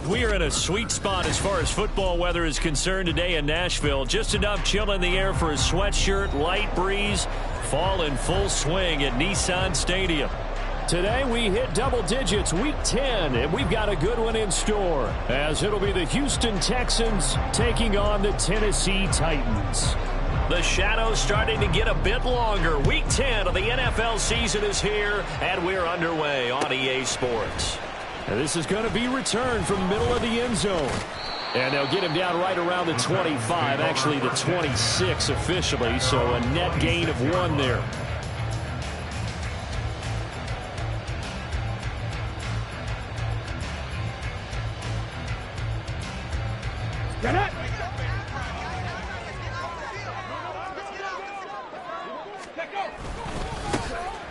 We are in a sweet spot as far as football weather is concerned today in Nashville. Just enough chill in the air for a sweatshirt, light breeze, fall in full swing at Nissan Stadium. Today we hit double digits, week 10, and we've got a good one in store, as it'll be the Houston Texans taking on the Tennessee Titans. The shadows starting to get a bit longer. Week 10 of the NFL season is here, and we're underway on EA Sports. And this is going to be returned from the middle of the end zone. And they'll get him down right around the 25, actually the 26 officially, so a net gain of 1 there.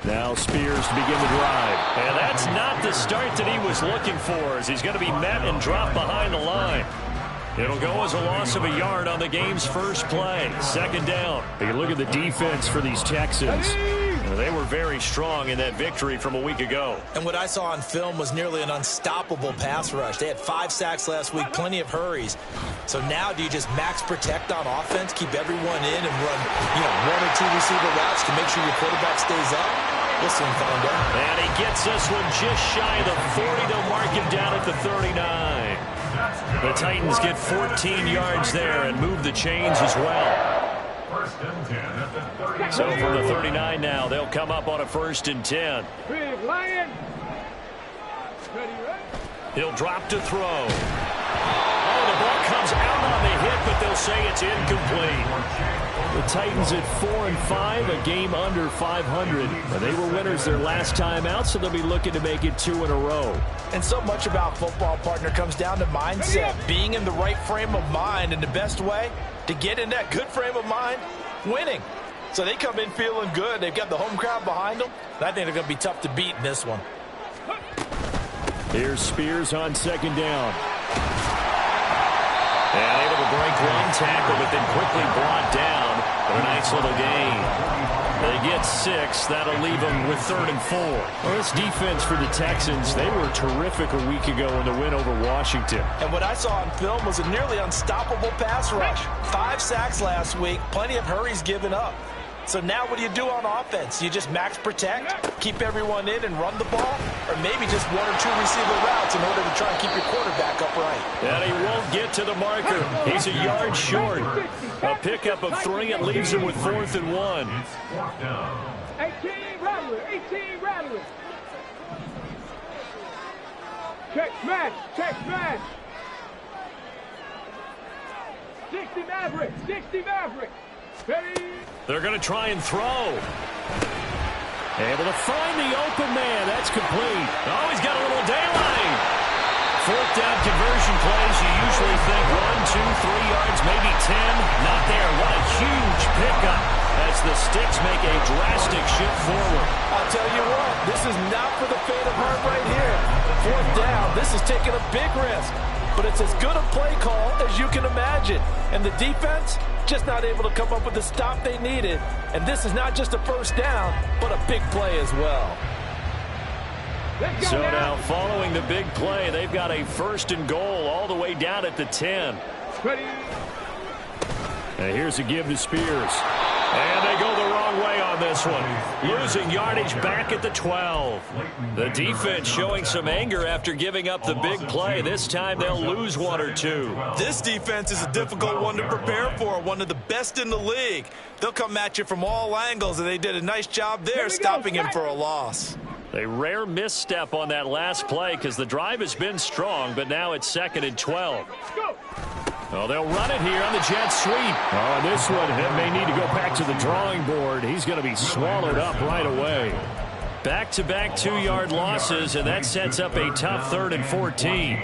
Now Spears to begin the drive. And that's not the start that he was looking for, as he's going to be met and dropped behind the line. It'll go as a loss of a yard on the game's first play. Second down. You look at the defense for these Texans. They were very strong in that victory from a week ago. And what I saw on film was nearly an unstoppable pass rush. They had 5 sacks last week, plenty of hurries. So now do you just max protect on offense, keep everyone in and run, 1 or 2 receiver routes to make sure your quarterback stays up? We'll soon find out. And he gets this one just shy of the 40. They'll mark him down at the 39. The Titans get 14 yards there and move the chains as well. So from the 39 now, they'll come up on a 1st and 10. He'll drop to throw. Oh, the ball comes out on the hit, but they'll say it's incomplete. The Titans at 4-5, a game under 500. They were winners their last time out, so they'll be looking to make it 2 in a row. And so much about football, partner, comes down to mindset. Being in the right frame of mind, and the best way to get in that good frame of mind, winning. So they come in feeling good. They've got the home crowd behind them. And I think they're going to be tough to beat in this one. Here's Spears on 2nd down. And able to break 1 tackle, but then quickly brought down. But a nice little gain. They get 6. That'll leave them with 3rd and 4. Well, this defense for the Texans, they were terrific a week ago in the win over Washington. And what I saw on film was a nearly unstoppable pass rush. 5 sacks last week, plenty of hurries given up. So now what do you do on offense? You just max protect, keep everyone in and run the ball, or maybe just 1 or 2 receiver routes in order to try and keep your quarterback upright. And he won't get to the marker. He's a yard short. A pickup of 3. It leaves him with 4th and 1. 18 rattler, 18 rattler. Check smash, check smash. 60 Maverick, 60 Maverick. They're going to try and throw. Able to find the open man. That's complete. Oh, he's got a little daylight. 4th down conversion plays. You usually think 1, 2, 3 yards, maybe 10. Not there. What a huge pickup as the Sticks make a drastic shift forward. I'll tell you what, this is not for the faint of heart right here. 4th down. This is taking a big risk. But it's as good a play call as you can imagine. And the defense just not able to come up with the stop they needed. And this is not just a 1st down, but a big play as well. So now following the big play, they've got a 1st and goal all the way down at the 10. And here's a give to Spears. And they go the wrong way on this one. Losing yardage back at the 12. The defense showing some anger after giving up the big play. This time they'll lose 1 or 2. This defense is a difficult one to prepare for. One of the best in the league. They'll come at you from all angles, and they did a nice job there stopping him for a loss. A rare misstep on that last play because the drive has been strong, but now it's 2nd and 12. Oh, they'll run it here on the jet sweep. Oh, this one may need to go back to the drawing board. He's going to be swallowed up right away. Back-to-back 2-yard losses, and that sets up a tough 3rd and 14.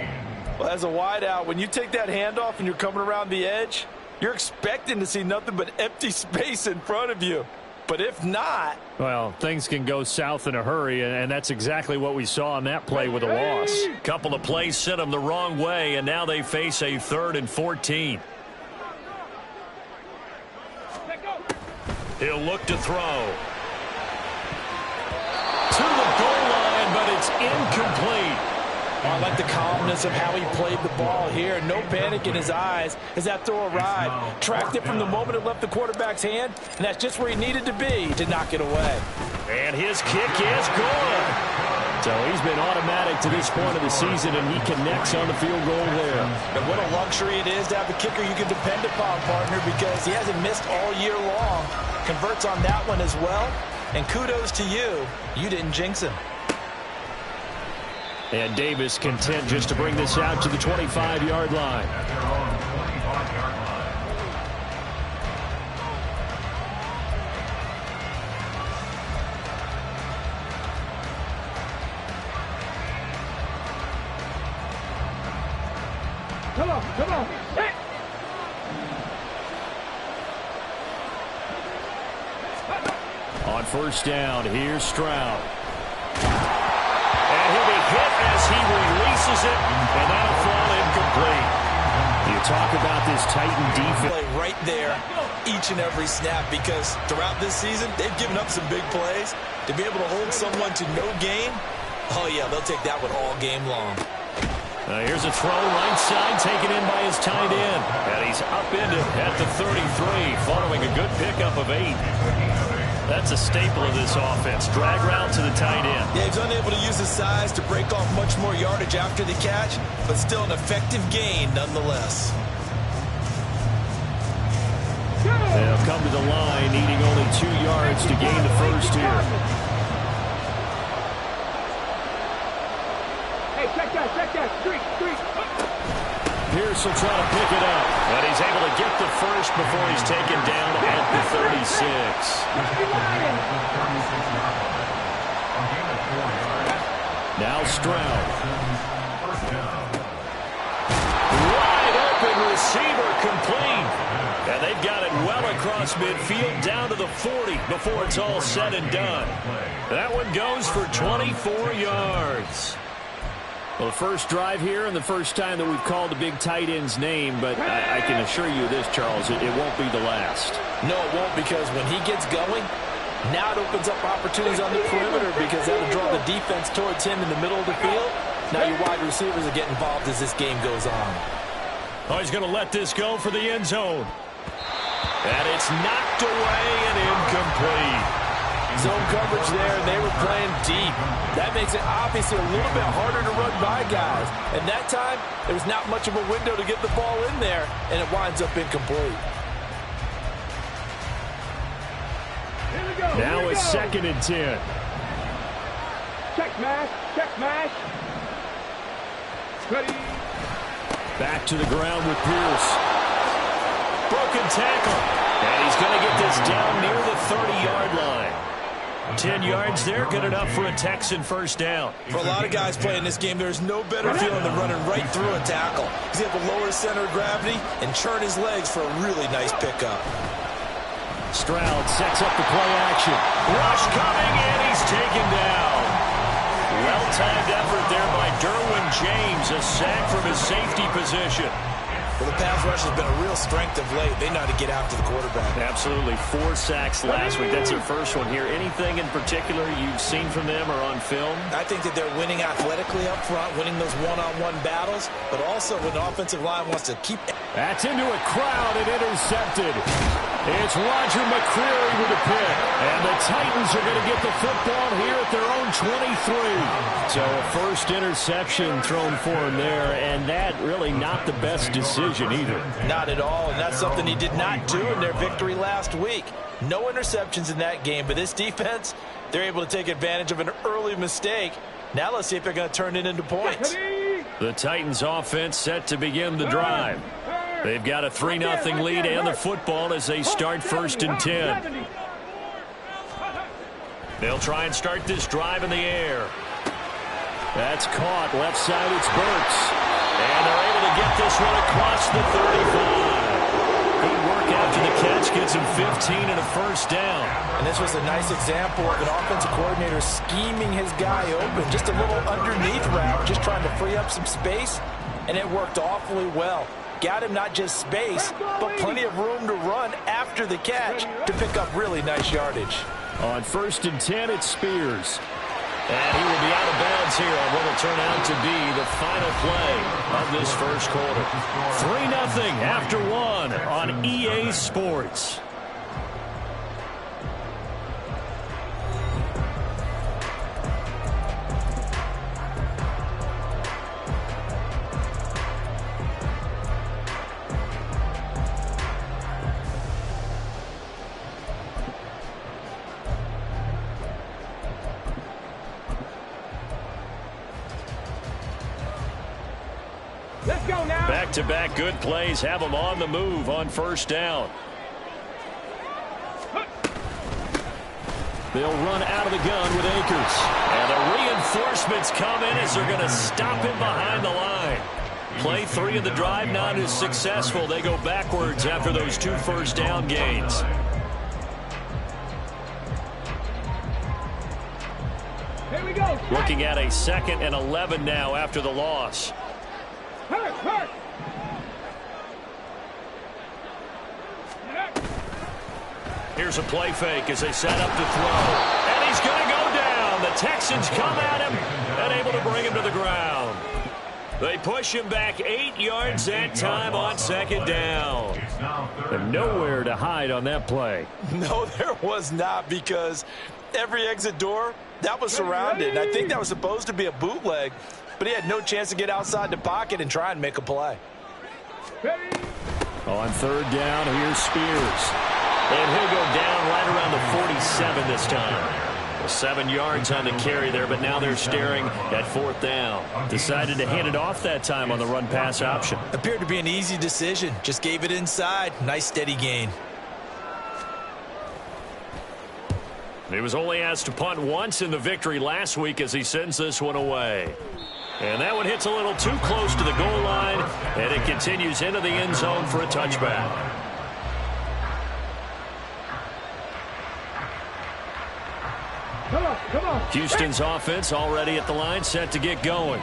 Well, as a wideout, when you take that handoff and you're coming around the edge, you're expecting to see nothing but empty space in front of you. But if not, well, things can go south in a hurry, and that's exactly what we saw on that play with a loss. Couple of plays sent them the wrong way, and now they face a 3rd and 14. He'll look to throw. To the goal line, but it's incomplete. I like the calmness of how he played the ball here. No panic in his eyes as that throw arrived. Tracked it from the moment it left the quarterback's hand, and that's just where he needed to be to knock it away. And his kick is good. So he's been automatic to this point of the season, and he connects on the field goal there. And what a luxury it is to have a kicker you can depend upon, partner, because he hasn't missed all year long. Converts on that one as well. And kudos to you. You didn't jinx him. And Davis content just to bring this out to the 25-yard line. Come on, come on. Hit. On first down, here's Stroud. And he'll be hit as he releases it, and that'll fall incomplete. You talk about this Titan defense. Play right there each and every snap, because throughout this season, they've given up some big plays. To be able to hold someone to no gain, oh yeah, they'll take that one all game long. Here's a throw right side taken in by his tight end. And he's upended at the 33 following a good pickup of 8. That's a staple of this offense. Drag route to the tight end. Yeah, he's unable to use his size to break off much more yardage after the catch, but still an effective gain nonetheless. They'll come to the line needing only 2 yards to gain the first here. Hey, check that, street. Pierce will try to pick it up, but he's able to get the first before he's taken down at the 36. Now Stroud. Wide open receiver complete. And they've got it well across midfield down to the 40 before it's all said and done. That one goes for 24 yards. Well, the first drive here and the first time that we've called the big tight end's name, but I can assure you this, Charles, it won't be the last. No, it won't, because when he gets going, now it opens up opportunities on the perimeter, because that'll draw the defense towards him in the middle of the field. Now your wide receivers will get involved as this game goes on. Oh, he's going to let this go for the end zone. And it's knocked away and incomplete. Zone coverage there, and they were playing deep. That makes it obviously a little bit harder to run by guys. And that time, there was not much of a window to get the ball in there, and it winds up incomplete. Now it's 2nd and 10. Check mash. Ready. Back to the ground with Pierce. Broken tackle. And he's going to get this down near the 30-yard line. 10 yards there, good enough for a Texan first down. For a lot of guys playing this game, there's no better feeling than running right through a tackle. He's able to lower his center of gravity and churn his legs for a really nice pickup. Stroud sets up the play action. Rush coming, and he's taken down. Well-timed effort there by Derwin James, a sack from his safety position. Well, the pass rush has been a real strength of late. They know how to get after the quarterback. Absolutely. 4 sacks last week. That's their first one here. Anything in particular you've seen from them or on film? I think that they're winning athletically up front, winning those one-on-one battles, but also when the offensive line wants to keep... That's into a crowd and intercepted. It's Roger McCreary with a pick. And the Titans are going to get the football here at their own 23. So a first interception thrown for him there, and that really not the best decision either. Not at all, and that's something he did not do in their victory last week. No interceptions in that game, but this defense, they're able to take advantage of an early mistake. Now let's see if they're going to turn it into points. The Titans offense set to begin the drive. They've got a 3-0 lead and the football as they start 1st and 10. They'll try and start this drive in the air. That's caught. Left side, it's Burks. And they're able to get this one across the 35. Good work after the catch. Gets him 15 and a first down. And this was a nice example of an offensive coordinator scheming his guy open. Just a little underneath route, just trying to free up some space. And it worked awfully well. Got him not just space, but plenty of room to run after the catch to pick up really nice yardage. On 1st and 10, it's Spears. And he will be out of bounds here on what will turn out to be the final play of this first quarter. 3-0 after one on EA Sports. Let's go now. Back-to-back good plays have them on the move on first down. They'll run out of the gun with Akers. And the reinforcements come in as they're going to stop him behind the line. Play 3 of the drive not as successful. They go backwards after those 2 first down gains. Here we go. Looking at a 2nd and 11 now after the loss. Hurt. Here's a play fake as they set up to throw. And he's going to go down. The Texans come at him and able to bring him to the ground. They push him back 8 yards that time on 2nd down. And nowhere to hide on that play. No, there was not, because every exit door, that was surrounded. And I think that was supposed to be a bootleg, but he had no chance to get outside the pocket and try and make a play. On 3rd down, here's Spears. And he'll go down right around the 47 this time. 7 yards on the carry there, but now they're staring at 4th down. Decided to hand it off that time on the run-pass option. Appeared to be an easy decision. Just gave it inside. Nice steady gain. He was only asked to punt once in the victory last week as he sends this one away. And that one hits a little too close to the goal line, and it continues into the end zone for a touchback. Come on. Houston's offense already at the line, set to get going.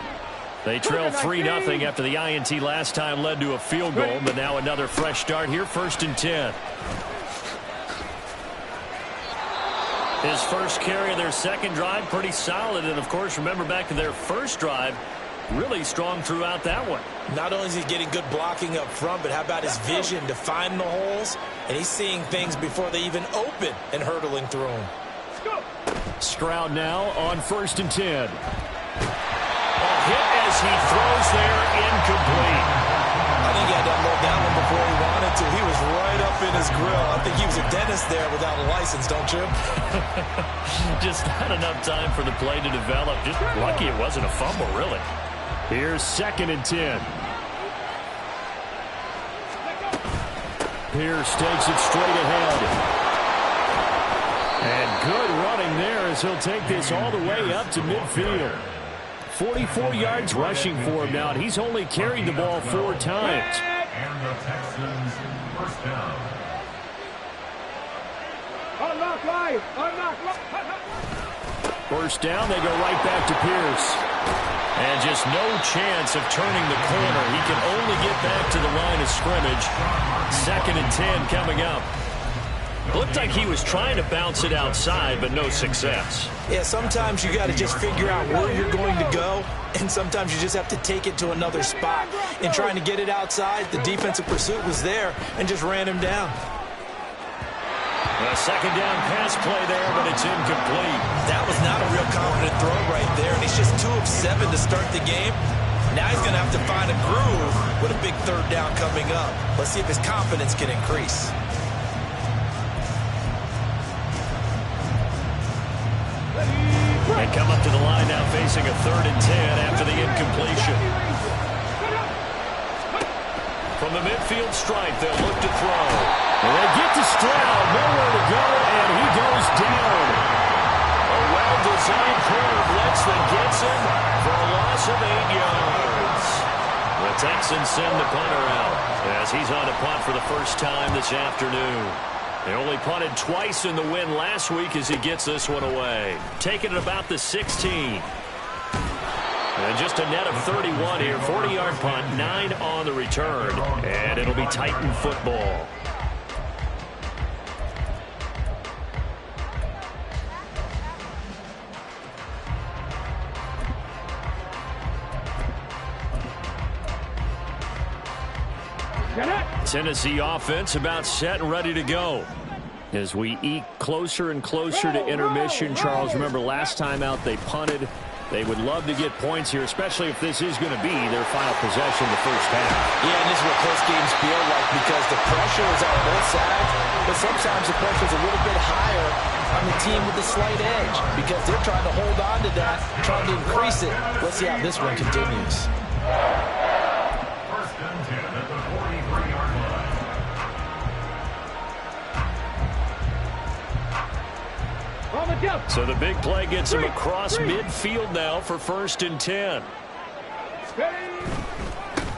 They trail 3-0 after the INT last time led to a field goal, but now another fresh start here, 1st and 10. His first carry of their 2nd drive, pretty solid. And, of course, remember back to their first drive, really strong throughout that one. Not only is he getting good blocking up front, but how about his vision to find the holes? And he's seeing things before they even open and hurdling through them. Stroud now on 1st and 10. A hit as he throws there, incomplete. I think he had to unload that one before he wanted to. He was right up in his grill. I think he was a dentist there without a license, don't you? Just not enough time for the play to develop. Just lucky it wasn't a fumble, really. Here's 2nd and 10. Pierce takes it straight ahead. And good running there as he'll take this all the way up to midfield. 44 yards rushing for him now, and he's only carried the ball 4 times. And the Texans first down. Unlock live. First down, they go right back to Pierce. And just no chance of turning the corner. He can only get back to the line of scrimmage. 2nd and 10 coming up. Looked like he was trying to bounce it outside, but no success. Yeah, sometimes you got to just figure out where you're going to go, and sometimes you just have to take it to another spot. In trying to get it outside, the defensive pursuit was there and just ran him down. A 2nd down pass play there, but it's incomplete. That was not a real confident throw right there, and he's just 2 of 7 to start the game. Now he's going to have to find a groove with a big 3rd down coming up. Let's see if his confidence can increase. They come up to the line now facing a 3rd and 10 after the incompletion. From the midfield stripe, they'll look to throw. And they get to Stroud, nowhere to go, and he goes down. A well-designed corner blitz that gets him for a loss of 8 yards. The Texans send the punter out as he's on to punt for the first time this afternoon. They only punted twice in the win last week as he gets this one away. Taking it about the 16. And just a net of 31 here. 40-yard punt, 9 on the return. And it'll be Titan football. Tennessee offense about set and ready to go. As we eke closer and closer to intermission, Charles, remember last time out they punted. They would love to get points here, especially if this is going to be their final possession in the first half. Yeah, and this is what close games feel like because the pressure is on both sides, but sometimes the pressure is a little bit higher on the team with the slight edge because they're trying to hold on to that, trying to increase it. Let's see how this one continues. First and 10 at the 43-yard line. So the big play gets him across midfield now for first and 10.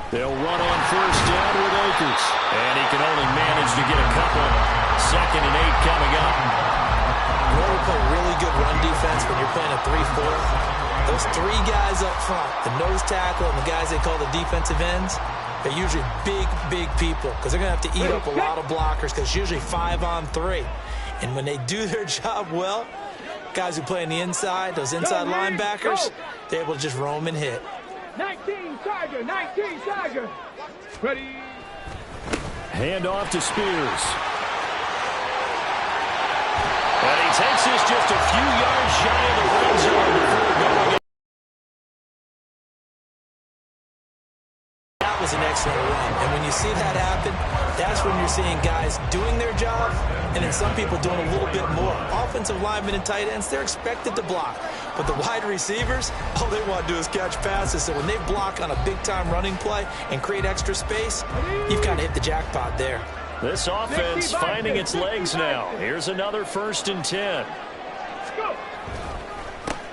They'll run on first down with Akers. And he can only manage to get a couple. Second and 8 coming up. You know, we play really good run defense when you're playing a 3-4. Those three guys up front, the nose tackle and the guys they call the defensive ends, they're usually big, big people because they're going to have to eat up a lot of blockers because it's usually 5-on-3. And when they do their job well, guys who play on the inside, those inside linebackers, they're able to just roam and hit. 19 Tiger. Ready. Hand off to Spears. And he takes this just a few yards shy of the red zone before going. That was an excellent run. And when you see that happen, that's when you're seeing guys doing their job and then some people doing a little bit more. Offensive linemen and tight ends, they're expected to block. But the wide receivers, all they want to do is catch passes. So when they block on a big-time running play and create extra space, you've kind of hit the jackpot there. This offense finding its legs now. Here's another first and 10.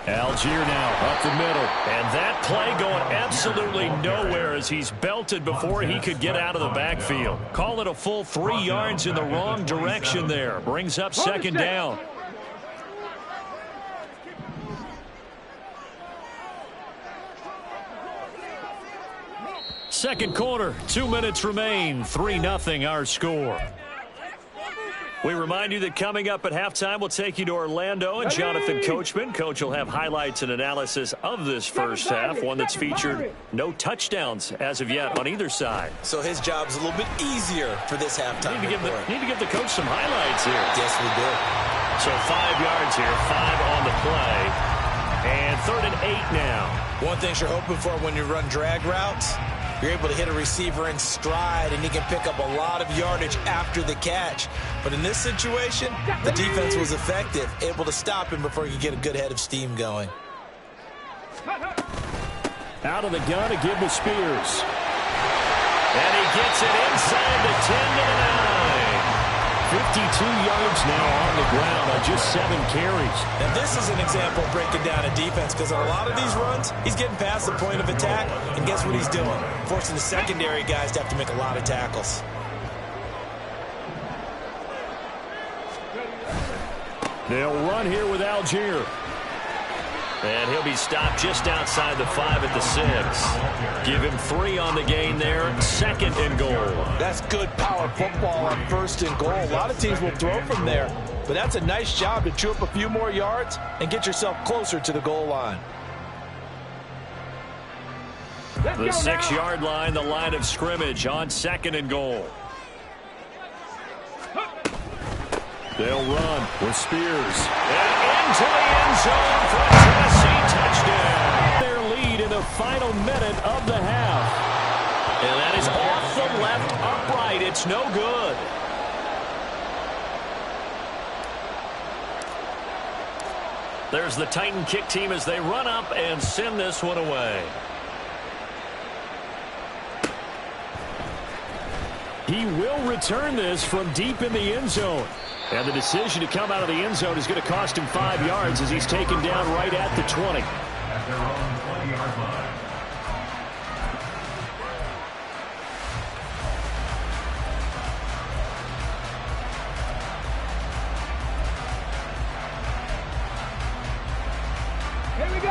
Algier now up the middle. And that play going absolutely nowhere as he's belted before he could get out of the backfield. Call it a full 3 yards in the wrong direction there. Brings up second down. Second quarter, 2 minutes remain. 3-0 our score. We remind you that coming up at halftime, we'll take you to Orlando and Jonathan Coachman. Coach will have highlights and analysis of this first half, one that's featured no touchdowns as of yet on either side. So his job's a little bit easier for this halftime. Need to give the coach some highlights here. Yes, we do. So 5 yards here, 5 on the play, and 3rd and 8 now. One thing you're hoping for when you run drag routes, you're able to hit a receiver in stride, and he can pick up a lot of yardage after the catch. But in this situation, the defense was effective, able to stop him before he could get a good head of steam going. Out of the gun to give to Spears. And he gets it inside the 10 to the 9. 52 yards now on the ground on just 7 carries. And this is an example of breaking down a defense because on a lot of these runs, he's getting past the point of attack, and guess what he's doing? Forcing the secondary guys to have to make a lot of tackles. They'll run here with Algier. And he'll be stopped just outside the 5 at the 6. Give him 3 on the gain there. 2nd and goal. That's good power football on 1st and goal. A lot of teams will throw from there, but that's a nice job to chew up a few more yards and get yourself closer to the goal line. The 6-yard line, the line of scrimmage on 2nd and goal. They'll run with Spears. And into the end zone for a Tennessee touchdown. Their lead in the final minute of the half. And that is off the left upright. It's no good. There's the Titan kick team as they run up and send this one away. He will return this from deep in the end zone. And the decision to come out of the end zone is going to cost him 5 yards as he's taken down right at the 20. At their own 20-yard line.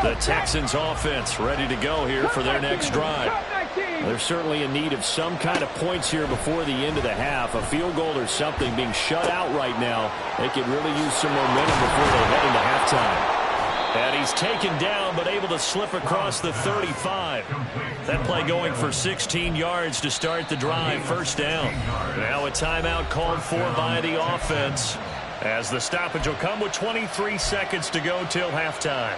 The Texans offense ready to go here for their next drive. They're certainly in need of some kind of points here before the end of the half. A field goal or something being shut out right now. They could really use some momentum before they head into halftime. And he's taken down but able to slip across the 35. That play going for 16 yards to start the drive. First down. Now a timeout called for by the offense, as the stoppage will come with 23 seconds to go till halftime.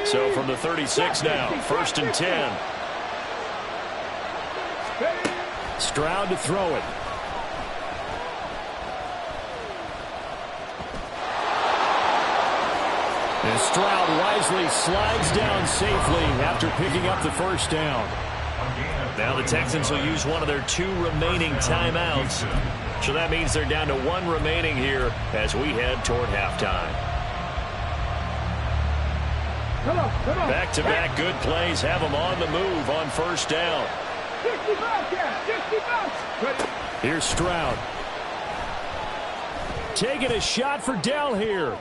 So from the 36 now, 1st and 10. Stroud to throw it. And Stroud wisely slides down safely after picking up the first down. Now the Texans will use one of their 2 remaining timeouts. So that means they're down to 1 remaining here as we head toward halftime. Back-to-back good plays have them on the move on first down. Here's Stroud. Taking a shot for Dell here.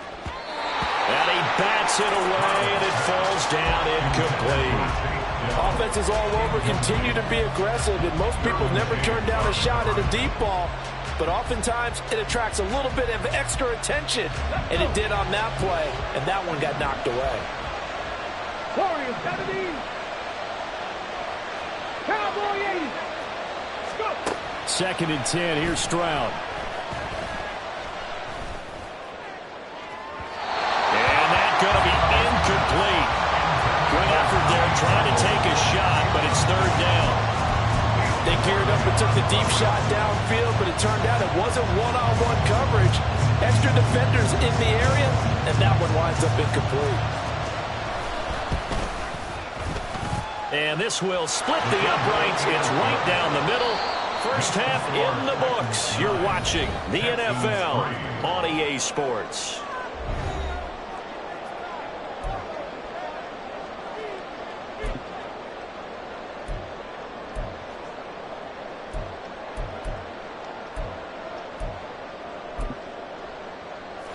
And he bats it away, and it falls down incomplete. Offenses all over continue to be aggressive, and most people never turn down a shot at a deep ball. But oftentimes, it attracts a little bit of extra attention, and it did on that play, and that one got knocked away. Warriors 70. Cowboy 80. Go. 2nd and 10. Here's Stroud. Going to be incomplete. Good effort there, trying to take a shot, but it's 3rd down. They geared up and took the deep shot downfield, but it turned out it wasn't one-on-one coverage. Extra defenders in the area, and that one winds up incomplete. And this will split the uprights. It's right down the middle. First half in the books. You're watching the NFL on EA Sports.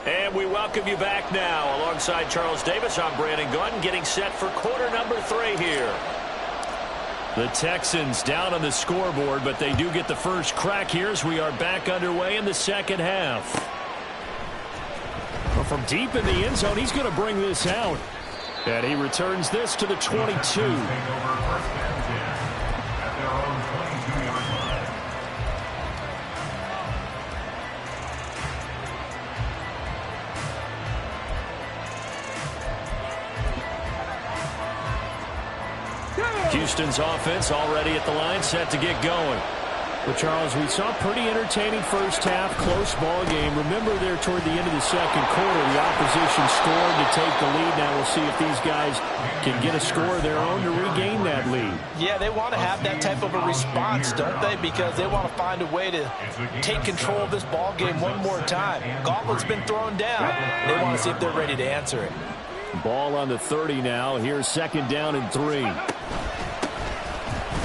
And we welcome you back now. Alongside Charles Davis, I'm Brandon Gunn, getting set for quarter number 3 here. The Texans down on the scoreboard, but they do get the first crack here as we are back underway in the second half. Well, from deep in the end zone, he's going to bring this out. And he returns this to the 22. Houston's offense already at the line, set to get going. Well, Charles, we saw a pretty entertaining first half, close ball game. Remember there toward the end of the second quarter, the opposition scored to take the lead. Now we'll see if these guys can get a score of their own to regain that lead. Yeah, they want to have that type of a response, don't they? Because they want to find a way to take control of this ball game one more time. Gauntlet's been thrown down. They want to see if they're ready to answer it. Ball on the 30 now. Here's 2nd down and 3.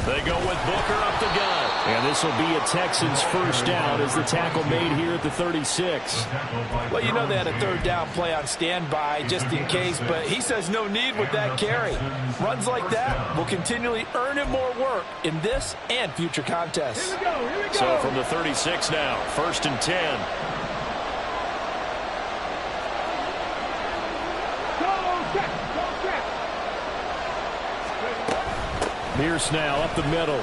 They go with Booker up the gun. And this will be a Texans first down as the tackle made here at the 36. Well, you know they had a 3rd down play on standby just in case, but he says no need with that carry. Runs like that will continually earn him more work in this and future contests. Here we go. So from the 36 now, 1st and 10. Pierce now up the middle.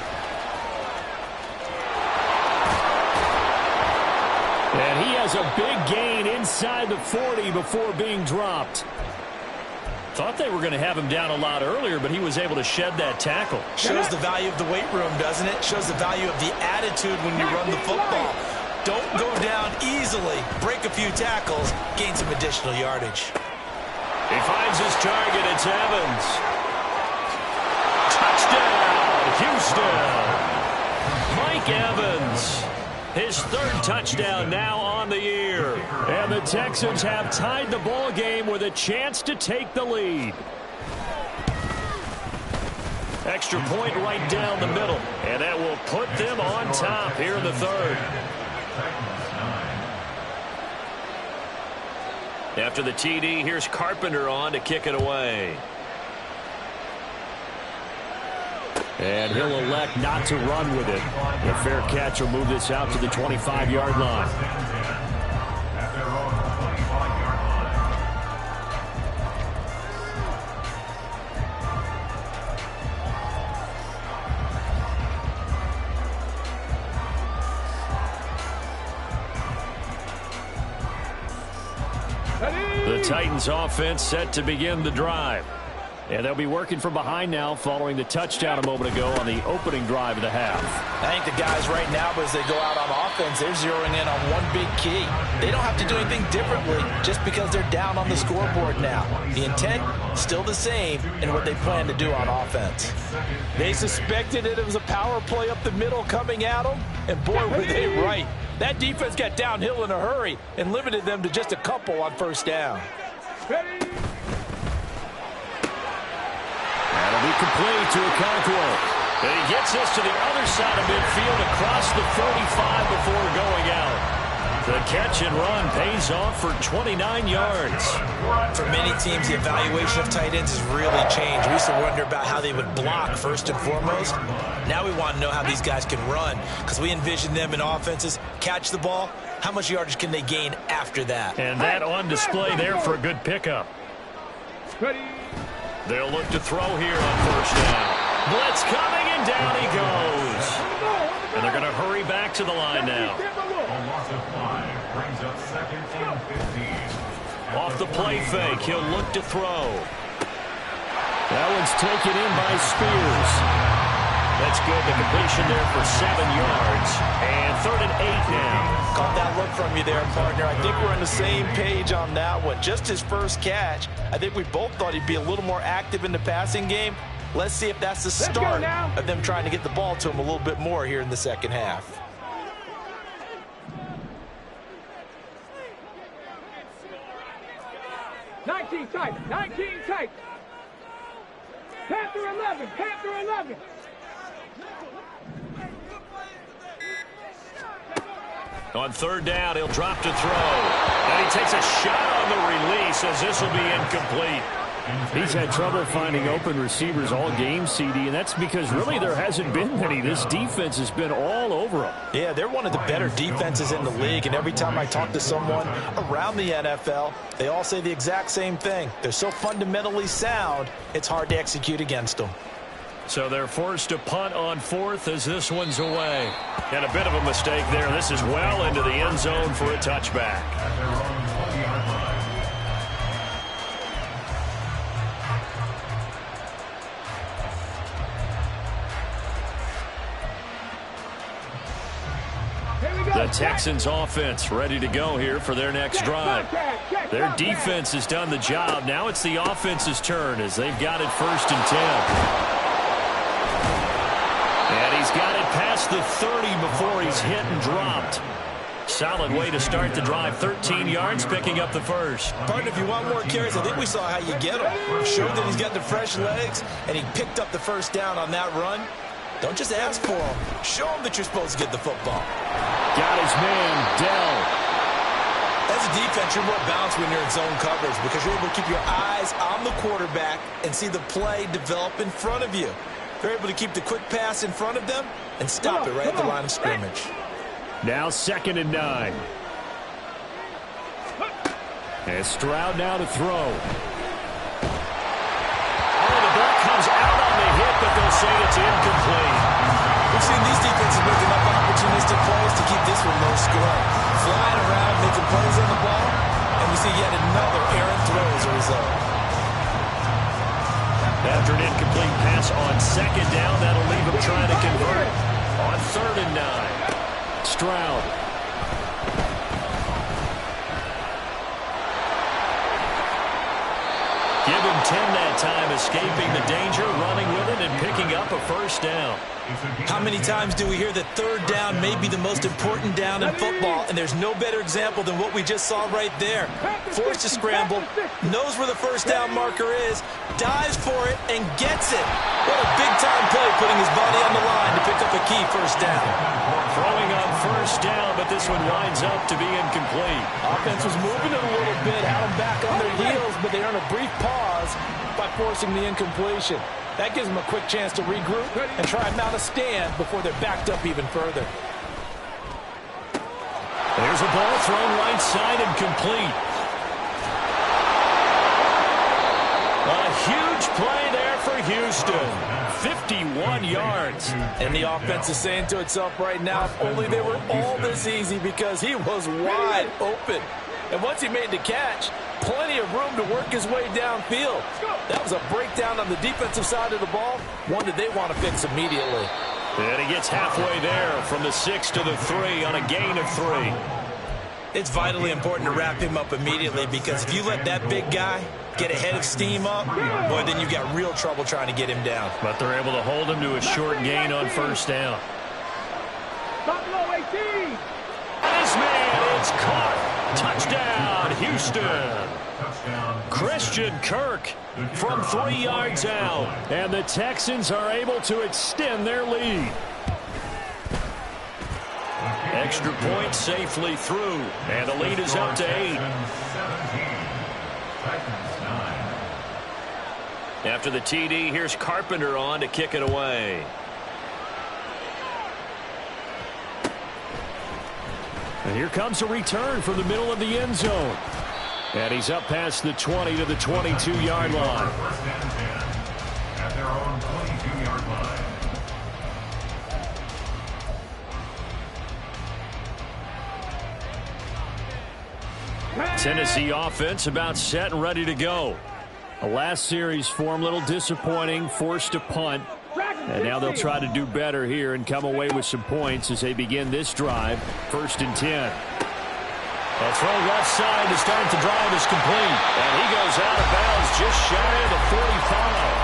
And he has a big gain inside the 40 before being dropped. Thought they were going to have him down a lot earlier, but he was able to shed that tackle. Shows the value of the weight room, doesn't it? Shows the value of the attitude when you run the football. Don't go down easily. Break a few tackles. Gain some additional yardage. He finds his target. It's Evans. Touchdown, Houston. Mike Evans. His 3rd touchdown now on the year. And the Texans have tied the ball game with a chance to take the lead. Extra point right down the middle. And that will put them on top here in the 3rd. After the TD, here's Carpenter on to kick it away. And he'll elect not to run with it. The fair catch will move this out to the 25-yard line. At their own 25-yard line. The Titans offense set to begin the drive. And they'll be working from behind now following the touchdown a moment ago on the opening drive of the half. I think the guys right now, as they go out on offense, they're zeroing in on one big key. They don't have to do anything differently just because they're down on the scoreboard now. The intent, still the same in what they plan to do on offense. They suspected it was a power play up the middle coming at them, and boy, were they right. That defense got downhill in a hurry and limited them to just a couple on first down. That'll be complete to Okonkwo. And he gets this to the other side of midfield across the 45 before going out. The catch and run pays off for 29 yards. For many teams, the evaluation of tight ends has really changed. We used to wonder about how they would block first and foremost. Now we want to know how these guys can run because we envision them in offenses, catch the ball. How much yardage can they gain after that? And that on display there for a good pickup. They'll look to throw here on first down. Blitz coming, and down he goes. And they're going to hurry back to the line now. A loss of 5 brings up 2nd and 15. Off the play fake, he'll look to throw. That one's taken in by Spears. That's good. The completion there for 7 yards. And 3rd and 8 now. Caught that look from you there, partner. I think we're on the same page on that one. Just his first catch. I think we both thought he'd be a little more active in the passing game. Let's see if that's the start of them trying to get the ball to him a little bit more here in the second half. Nineteen tight. Panther 11. On 3rd down, he'll drop to throw. And he takes a shot on the release as this will be incomplete. He's had trouble finding open receivers all game, CD, and that's because really there hasn't been many. This defense has been all over him. Yeah, they're one of the better defenses in the league, and every time I talk to someone around the NFL, they all say the exact same thing. They're so fundamentally sound, it's hard to execute against them. So they're forced to punt on 4th as this one's away. And a bit of a mistake there. This is well into the end zone for a touchback. At their own 20-yard line. The Texans offense ready to go here for their next drive. Their defense has done the job. Now it's the offense's turn as they've got it 1st and 10. And he's got it past the 30 before he's hit and dropped. Solid way to start the drive. 13 yards, picking up the first. Partner, if you want more carries, I think we saw how you get them. Showed that he's got the fresh legs, and he picked up the first down on that run. Don't just ask for him. Show him that you're supposed to get the football. Got his man, Dell. As a defense, you're more balanced when you're in zone coverage because you're able to keep your eyes on the quarterback and see the play develop in front of you. They're able to keep the quick pass in front of them and stop it right at the line of scrimmage. Now 2nd and 9. And Stroud now to throw. Oh, the ball comes out on the hit, but they'll say it's incomplete. We've seen these defenses make enough opportunistic plays to keep this one low scoring. Flying around, making plays on the ball, and we see yet another errant throw as a result. After an incomplete pass on 2nd down, that'll leave him trying to convert on 3rd and 9. Stroud. Give him 10 that time, escaping the danger, running with it, and picking up a first down. How many times do we hear that 3rd down may be the most important down in football, and there's no better example than what we just saw right there. Forced to scramble, knows where the first down marker is, dives for it, and gets it. What a big-time play, putting his body on the line to pick up a key first down. Throwing on first down, but this one winds up to be incomplete. Offense was moving it a little bit, had them back on their heels, but they earn a brief pause by forcing the incompletion. That gives them a quick chance to regroup and try and mount a stand before they're backed up even further. There's a ball thrown right side and complete. A huge play there for Houston. 51 yards. And the offense is saying to itself right now, if only they were all this easy, because he was wide open. And once he made the catch, plenty of room to work his way downfield. That was a breakdown on the defensive side of the ball, one that they want to fix immediately. And he gets halfway there from the 6 to the 3 on a gain of 3. It's vitally important to wrap him up immediately, because if you let that big guy get a head of steam up, boy, then you've got real trouble trying to get him down. But they're able to hold him to a short gain on first down. Buffalo 18. This man is caught. Touchdown, Houston. Christian Kirk from 3 yards out. And the Texans are able to extend their lead. Extra point safely through. And the lead is up to 8. After the TD, here's Carpenter on to kick it away. And here comes a return from the middle of the end zone. And he's up past the 20 to the 22-yard line. At their own 22-yard line. Tennessee offense about set and ready to go. The last series form, a little disappointing, forced to punt. And now they'll try to do better here and come away with some points as they begin this drive. 1st and 10. A throw left side to start the drive is complete. And he goes out of bounds just shy of the 45.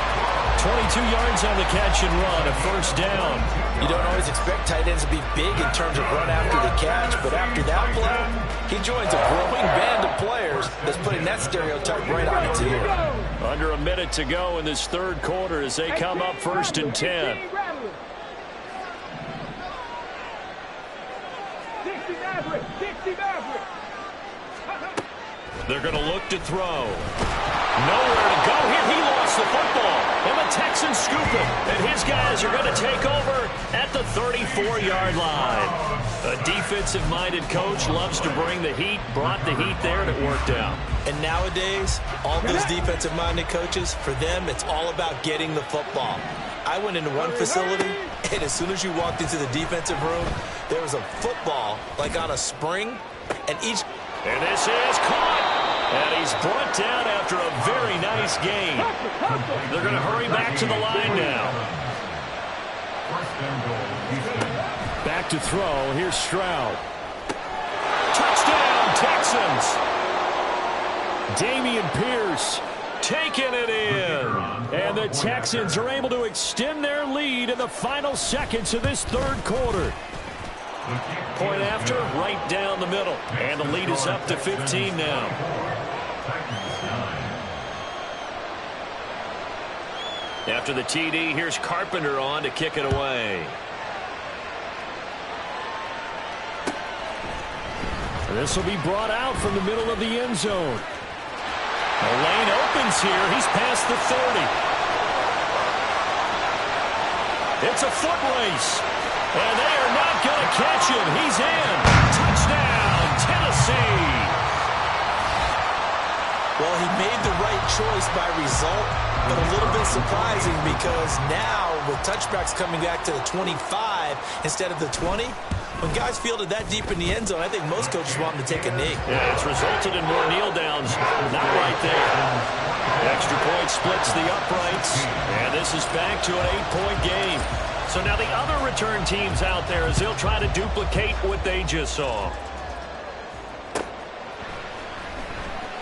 22 yards on the catch and run, a first down. You don't always expect tight ends to be big in terms of run after the catch, but after that play, he joins a growing band of players that's putting that stereotype right on its ear. Under a minute to go in this third quarter as they come up 1st and 10. 60 Maverick. 60 Maverick. They're going to look to throw. Nowhere to go here. He lost the football. And the Texans scoop it. And his guys are going to take over at the 34-yard line. A defensive-minded coach loves to bring the heat. Brought the heat there, and it worked out. And nowadays, all those defensive-minded coaches, for them, it's all about getting the football. I went into one facility, and as soon as you walked into the defensive room, there was a football, like on a spring, and each... And this is caught. And he's brought down after a very nice game. They're going to hurry back to the line now. Back to throw. Here's Stroud. Touchdown, Texans. Dameon Pierce taking it in. And the Texans are able to extend their lead in the final seconds of this third quarter. Point after, right down the middle. And the lead is up to 15 now. After the TD, here's Carpenter on to kick it away. And this will be brought out from the middle of the end zone. The lane opens here. He's past the 30. It's a foot race. And they are not going to catch him. He's in. Touchdown, Tennessee. Well, he made the right choice by result, but a little bit surprising because now with touchbacks coming back to the 25 instead of the 20, when guys fielded that deep in the end zone, I think most coaches want them to take a knee. Yeah, it's resulted in more kneel downs. Not right there. Extra point splits the uprights, and this is back to an 8-point game. So now the other return teams out there as they'll try to duplicate what they just saw.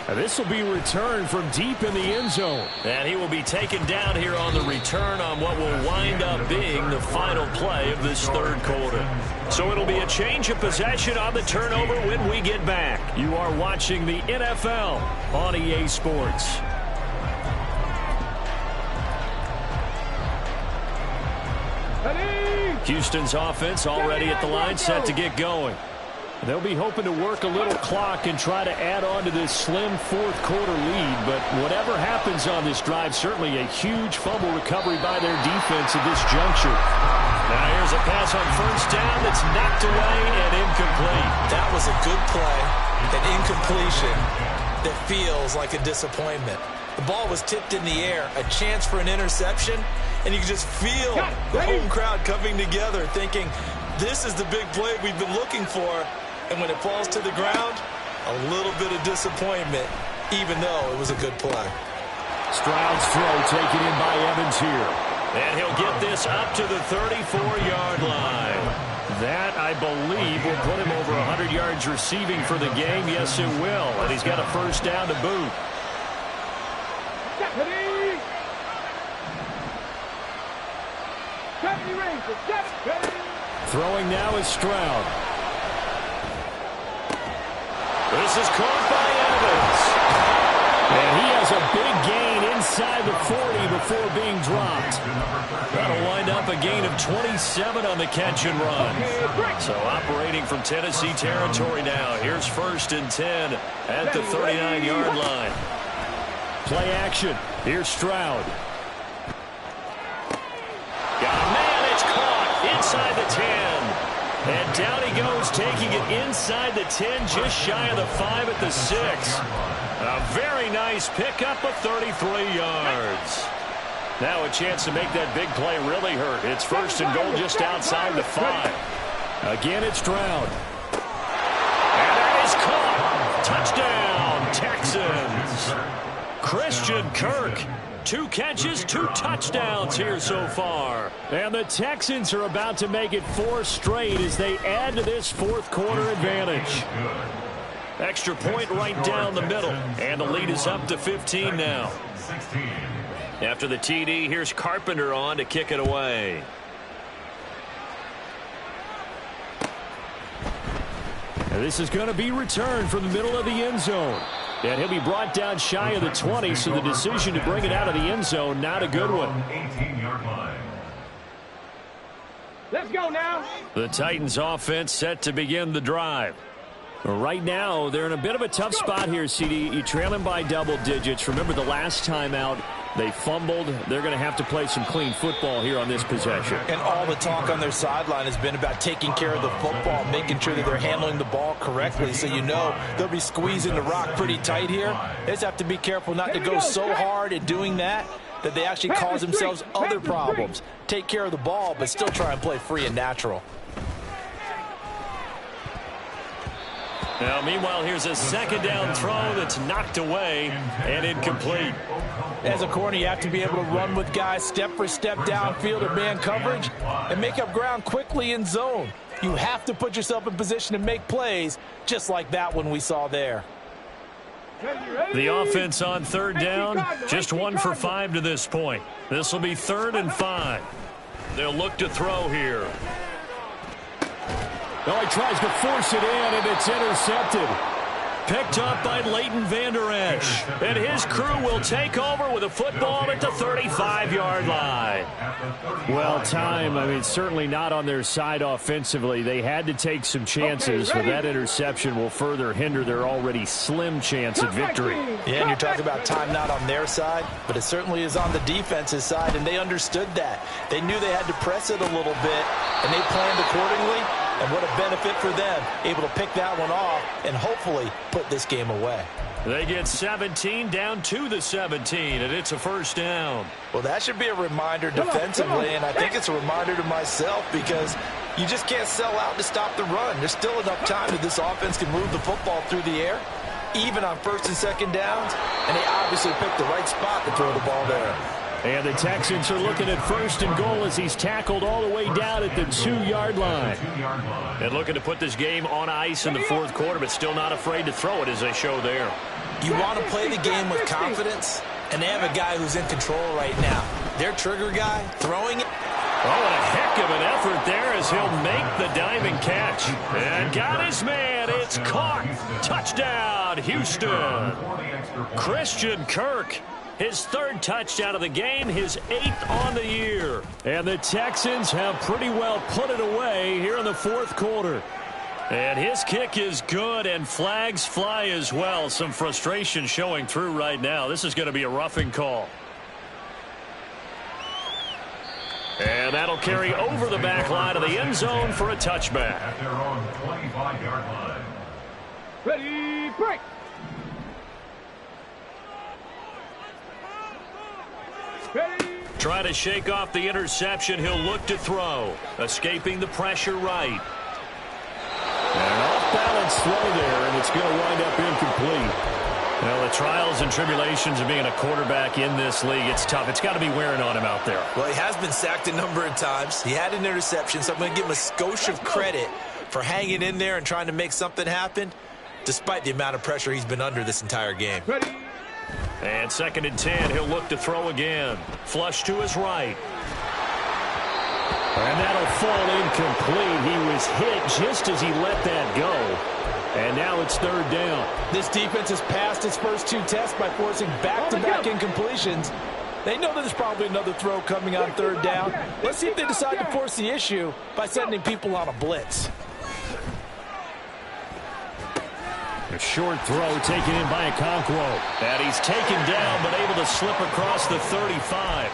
And this will be returned from deep in the end zone. And he will be taken down here on the return on what will wind up being the final play of this third quarter. So it'll be a change of possession on the turnover when we get back. You are watching the NFL on EA Sports. Houston's offense already at the line, set to get going. They'll be hoping to work a little clock and try to add on to this slim fourth-quarter lead. But whatever happens on this drive, certainly a huge fumble recovery by their defense at this juncture. Now here's a pass on first down that's knocked away and incomplete. That was a good play, an incompletion that feels like a disappointment. The ball was tipped in the air, a chance for an interception, and you can just feel the home crowd coming together thinking, this is the big play we've been looking for. And when it falls to the ground, a little bit of disappointment, even though it was a good play. Stroud's throw taken in by Evans here. And he'll get this up to the 34-yard line. That, I believe, will put him over 100 yards receiving for the game. Yes, it will. And he's got a first down to boot. Throwing now is Stroud. This is caught by Evans. And he has a big gain inside the 40 before being dropped. That'll wind up a gain of 27 on the catch and run. So operating from Tennessee territory now. Here's first and 10 at the 39-yard line. Play action. Here's Stroud. Got a man, it's caught inside the 10. And down he goes, taking it inside the 10, just shy of the 5 at the 6. A very nice pickup of 33 yards. Now a chance to make that big play really hurt. It's first and goal just outside the 5. Again, it's Stroud. And that is caught. Touchdown, Texans. Christian Kirk. 2 catches, 2 touchdowns here so far. And the Texans are about to make it 4 straight as they add to this fourth-quarter advantage. Extra point right down the middle. And the lead is up to 15 now. After the TD, here's Carpenter on to kick it away. And this is going to be returned from the middle of the end zone. And he'll be brought down shy of the 20, so the decision to bring it out of the end zone, not a good one. 18-yard line. Let's go now. The Titans offense set to begin the drive. Right now, they're in a bit of a tough spot here, CD. You trail them by double digits. Remember the last time out, they fumbled. They're going to have to play some clean football here on this possession. And all the talk on their sideline has been about taking care of the football, making sure that they're handling the ball correctly. So you know they'll be squeezing the rock pretty tight here. They just have to be careful not to go so hard at doing that they actually cause themselves other problems. Take care of the ball, but still try and play free and natural. Now, meanwhile, here's a second down throw that's knocked away and incomplete. As a corner, you have to be able to run with guys step for step downfield or man coverage and make up ground quickly in zone. You have to put yourself in position to make plays just like that one we saw there. The offense on third down, just 1 for 5 to this point. This will be 3rd and 5. They'll look to throw here. Oh, he tries to force it in, and it's intercepted. Picked up by Leighton Vander Esch. And his crew will take over with a football at the 35-yard line. Well, time, certainly not on their side offensively. They had to take some chances, but that interception will further hinder their already slim chance at victory. Yeah, and you're talking about time not on their side, but it certainly is on the defense's side, and they understood that. They knew they had to press it a little bit, and they planned accordingly. And what a benefit for them, able to pick that one off and hopefully put this game away. They get 17 down to the 17, and it's a first down. Well, that should be a reminder defensively, and I think it's a reminder to myself because you just can't sell out to stop the run. There's still enough time that this offense can move the football through the air, even on 1st and 2nd downs, and they obviously picked the right spot to throw the ball there. And the Texans are looking at 1st and goal as he's tackled all the way down at the 2-yard line. And looking to put this game on ice in the 4th quarter, but still not afraid to throw it as they show there. You want to play the game with confidence, and they have a guy who's in control right now. Their trigger guy throwing it. Oh, and a heck of an effort there as he'll make the diving catch. And got his man. It's caught. Touchdown, Houston. Christian Kirk. His 3rd touchdown of the game, his 8th on the year. And the Texans have pretty well put it away here in the 4th quarter. And his kick is good, and flags fly as well. Some frustration showing through right now. This is going to be a roughing call. And that'll carry over the back line of the end zone for a touchback. At their own 25-yard line. Ready, break. Ready. Trying to shake off the interception. He'll look to throw. Escaping the pressure right. And an off-balance throw there, and it's going to wind up incomplete. Well, the trials and tribulations of being a quarterback in this league, it's tough. It's got to be wearing on him out there. Well, he has been sacked a number of times. He had an interception, so I'm going to give him a skosh of credit for hanging in there and trying to make something happen, despite the amount of pressure he's been under this entire game. Ready. And 2nd and 10, he'll look to throw again. Flush to his right. And that'll fall incomplete. He was hit just as he let that go. And now it's 3rd down. This defense has passed its first 2 tests by forcing back-to-back incompletions. They know that there's probably another throw coming on 3rd down. Let's see if they decide to force the issue by sending people on a blitz. A short throw taken in by Okonkwo. And he's taken down but able to slip across the 35.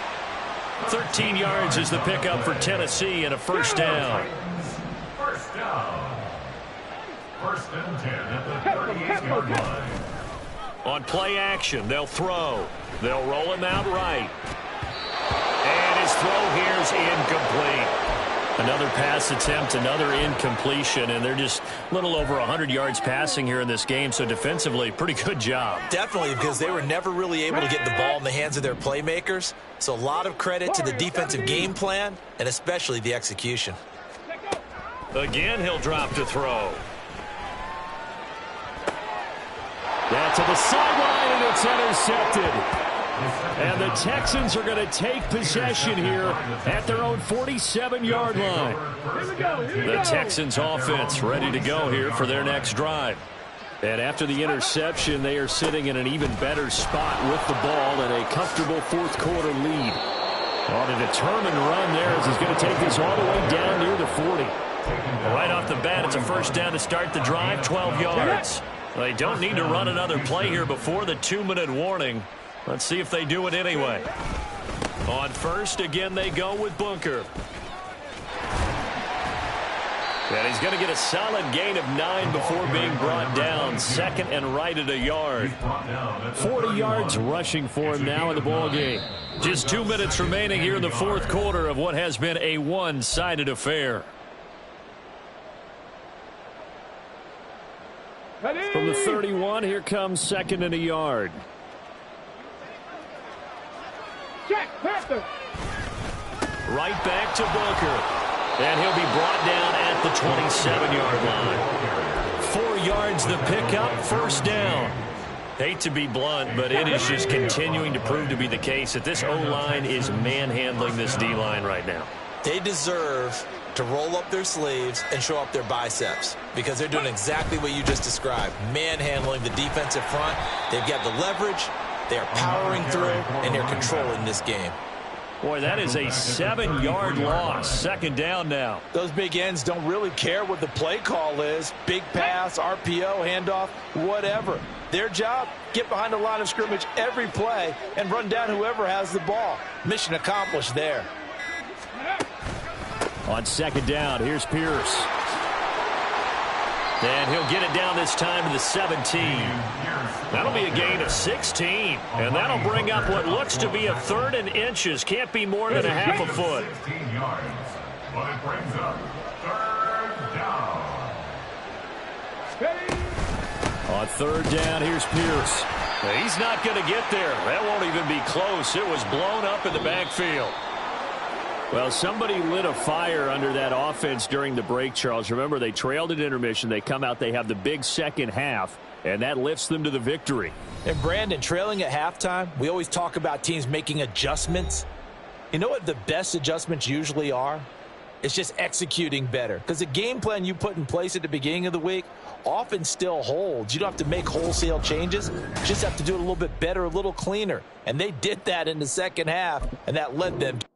13 yards is the pickup for Tennessee and a 1st down. First down. 1st and 10 at the 38-yard line. On play action, they'll throw. They'll roll him out right. And his throw here is incomplete. Another pass attempt, another incompletion, and they're just a little over 100 yards passing here in this game, so defensively, pretty good job. Definitely, because they were never really able to get the ball in the hands of their playmakers. So a lot of credit to the defensive game plan, and especially the execution. Again, he'll drop to throw. Yeah, to the sideline, and it's intercepted. And the Texans are going to take possession here at their own 47-yard line. The Texans offense ready to go here for their next drive. And after the interception, they are sitting in an even better spot with the ball and a comfortable 4th quarter lead. On a determined run there as he's going to take this all the way down near the 40. Right off the bat, it's a 1st down to start the drive, 12 yards. They don't need to run another play here before the 2-minute warning. Let's see if they do it anyway. On 1st, again, they go with Bunker. And he's going to get a solid gain of 9 before being brought down. 2nd and right at a yard. 40 yards rushing for him now in the ball game. Just 2 minutes remaining here in the 4th quarter of what has been a one-sided affair. From the 31, here comes 2nd and a yard. Check, Panther. Right back to Bunker. And he'll be brought down at the 27-yard line. 4 yards the pickup, 1st down. Hate to be blunt, but it is just continuing to prove to be the case that this O-line is manhandling this D-line right now. They deserve to roll up their sleeves and show up their biceps because they're doing exactly what you just described, manhandling the defensive front. They've got the leverage. They are powering through, and they're controlling this game. Boy, that is a 7-yard loss. 2nd down now. Those big ends don't really care what the play call is. Big pass, RPO, handoff, whatever. Their job, get behind the line of scrimmage every play and run down whoever has the ball. Mission accomplished there. On 2nd down, here's Pierce. And he'll get it down this time to the 17. That'll be a gain of 16. And that'll bring up what looks to be a 3rd and inches. Can't be more than a half a foot. 16 yards, but it brings up 3rd down. On 3rd down, here's Pierce. He's not going to get there. That won't even be close. It was blown up in the backfield. Well, somebody lit a fire under that offense during the break, Charles. Remember, they trailed at intermission. They come out, they have the big 2nd half, and that lifts them to the victory. And, Brandon, trailing at halftime, we always talk about teams making adjustments. You know what the best adjustments usually are? It's just executing better. Because the game plan you put in place at the beginning of the week often still holds. You don't have to make wholesale changes. You just have to do it a little bit better, a little cleaner. And they did that in the 2nd half, and that led them to